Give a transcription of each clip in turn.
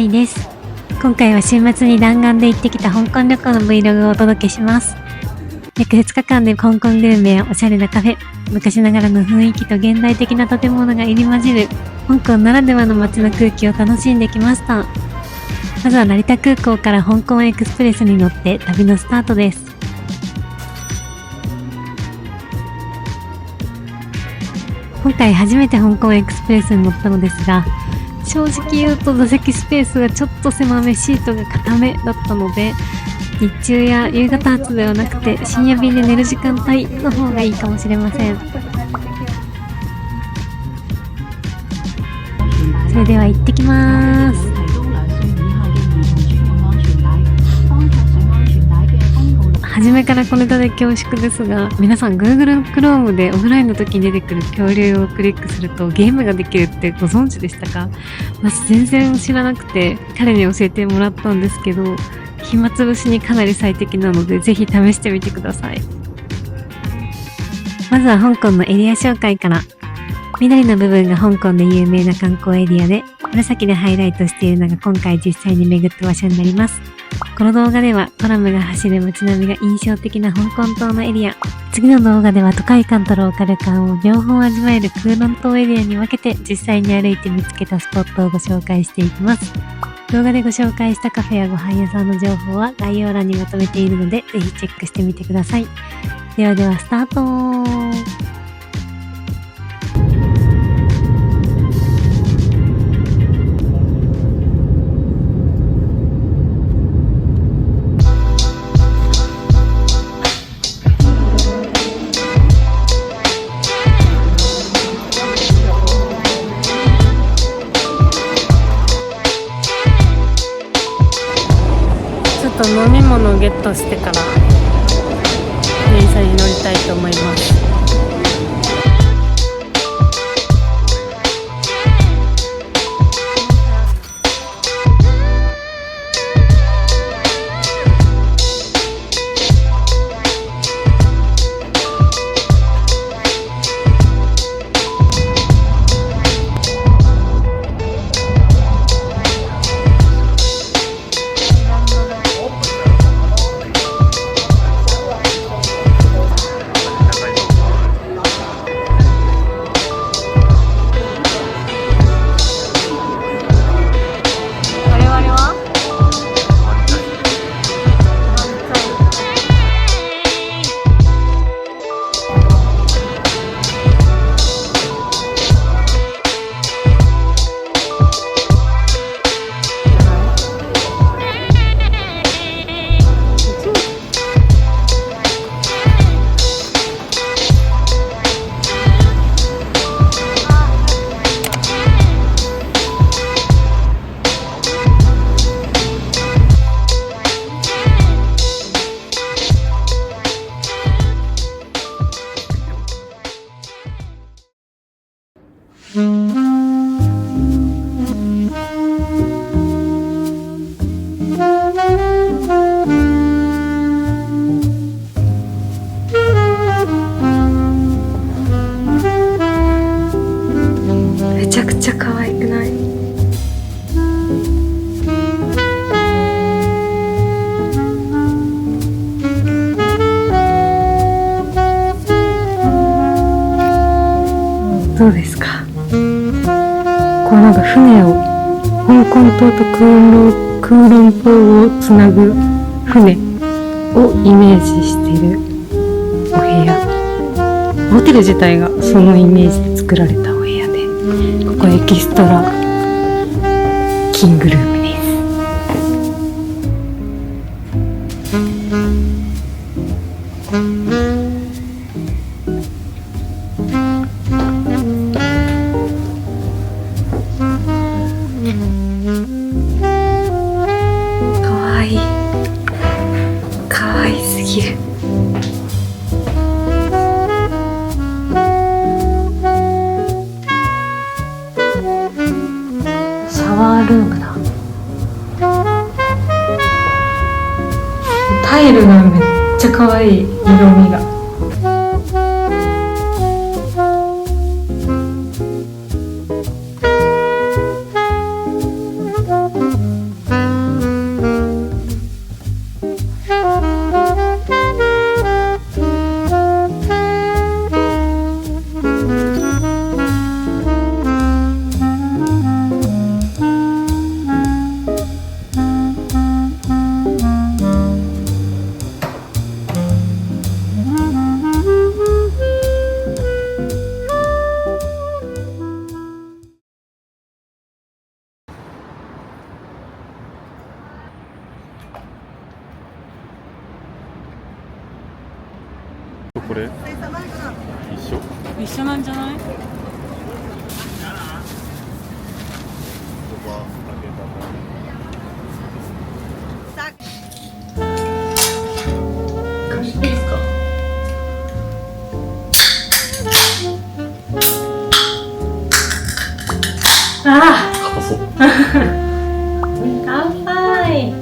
愛です。今回は週末に弾丸で行ってきた香港旅行の Vlog をお届けします。約2日間で香港グルメやおしゃれなカフェ、昔ながらの雰囲気と現代的な建物が入り混じる香港ならではの街の空気を楽しんできました。まずは成田空港から香港エクスプレスに乗って旅のスタートです。今回初めて香港エクスプレスに乗ったのですが、正直言うと座席スペースがちょっと狭め、シートが固めだったので、日中や夕方発ではなくて深夜便で寝る時間帯の方がいいかもしれません。それでは行ってきます。初めから小ネタで恐縮ですが、皆さん Google Chrome でオフラインの時に出てくる恐竜をクリックするとゲームができるってご存知でしたか？私全然知らなくて彼に教えてもらったんですけど、暇つぶしにかなり最適なのでぜひ試してみてください。まずは香港のエリア紹介から。緑の部分が香港で有名な観光エリアで、紫でハイライトしているのが今回実際に巡った場所になります。この動画ではトラムが走る街並みが印象的な香港島のエリア、次の動画では都会感とローカル感を両方味わえる空論島エリアに分けて実際に歩いて見つけたスポットをご紹介していきます。動画でご紹介したカフェやご飯屋さんの情報は概要欄にまとめているのでぜひチェックしてみてください。ではスタート。飲み物をゲットしてから電車に乗りたいと思います。めちゃくちゃ可愛くない？どうですか？こうなんか船を香港島と空論島をつなぐ船をイメージしているお部屋。ホテル自体がそのイメージで作られたお部屋で、ここエキストラキングルームです。かわいい。かわいすぎる。シャワールームだ。タイルがめっちゃかわいい、色味が。これ一緒なんじゃない？貸していいですか？あ硬そう。あ、乾杯。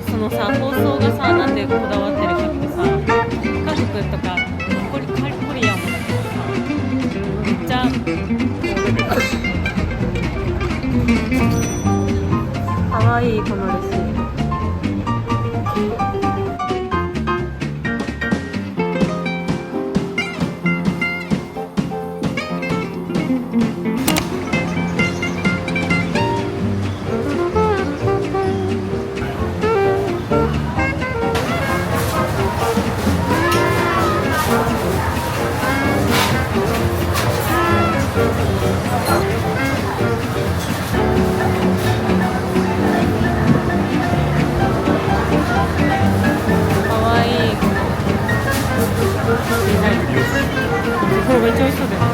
そのさ、放送がさ、なんでこだわってるかってさ、家族とかコリアンもだけどさ、めっちゃかわいいこのレシート。これめっちゃ美味しそうだよね。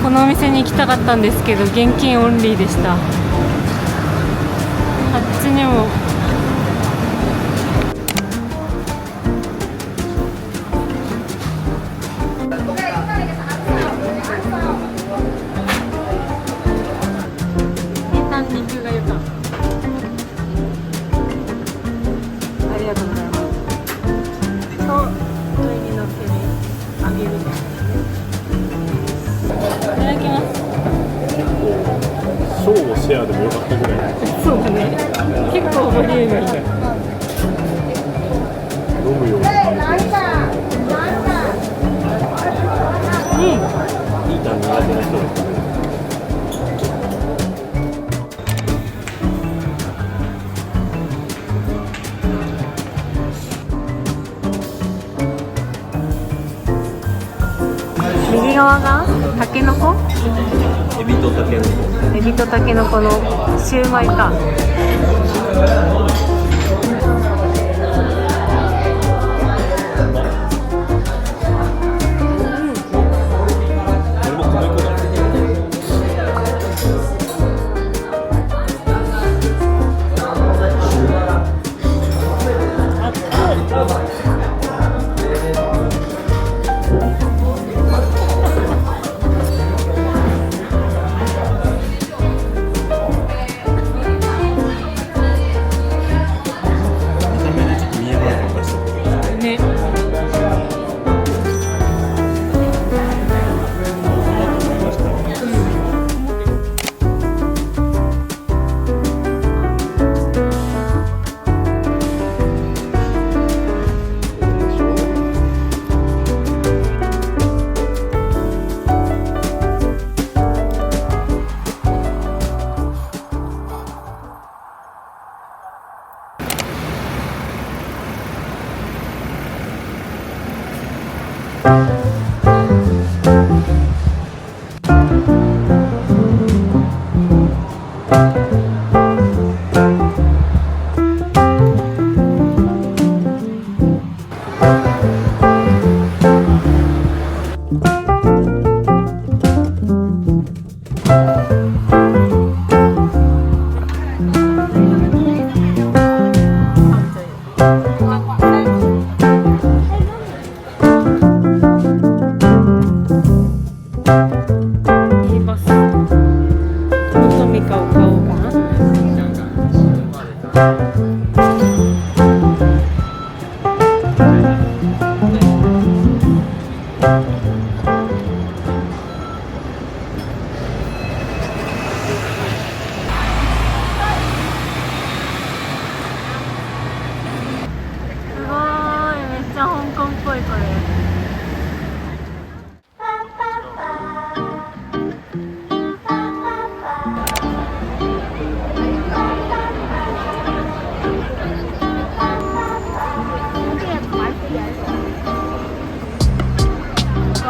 このお店に行きたかったんですけど、現金オンリーでした。あっちにも肉がよかった。ありがとうございます。と上に乗っけてあげるみたいな。いただきます。小をシェアでもよかったぐらい。そうだね。結構ボリューミー。飲むような感じです。いいタン苦手な人ですね。右側がタケノコ？エビとタケノコ。エビとタケノコのシューマイか。いいバス。トミカを買おうかな。すごい、めっちゃ香港っぽいこれ。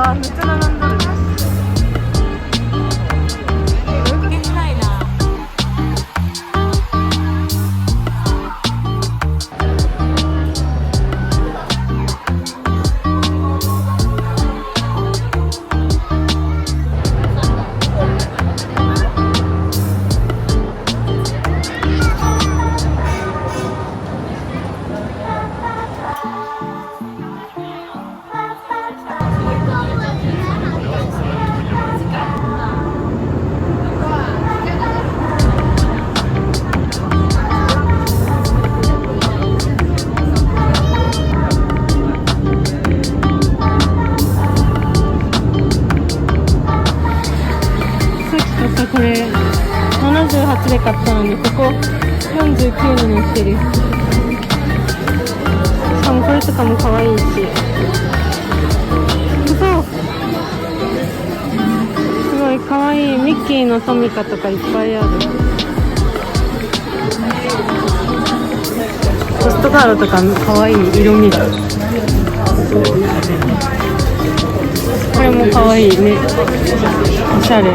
あ、めっちゃ並んでる。行きたいな。これ78で買ったのにここ49になってる。しかもこれとかも可愛いし、そうすごい可愛いミッキーのトミカとかいっぱいある。ポストカードとか可愛い色味だ。これも可愛いね、おしゃれ。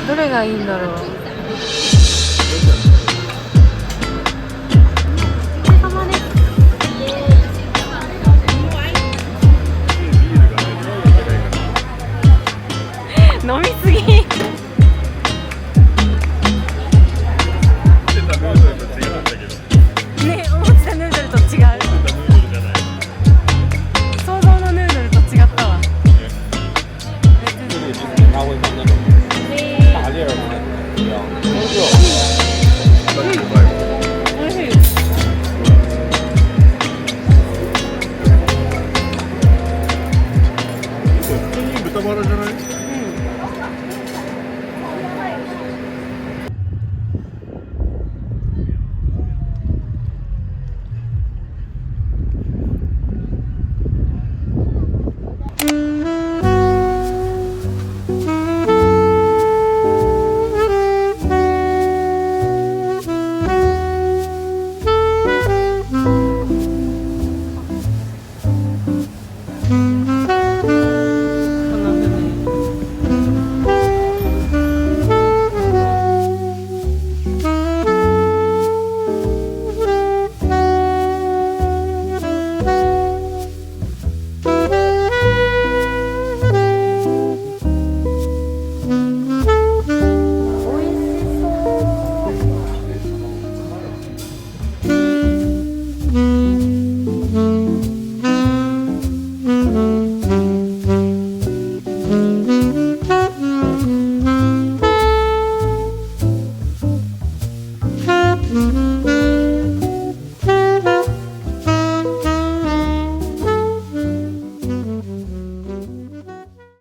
どれがいいんだろう。飲みすぎ。ね、思ってたヌードルと違う。想像のヌードルと違ったわ。おいしい。普通に豚バラじゃない？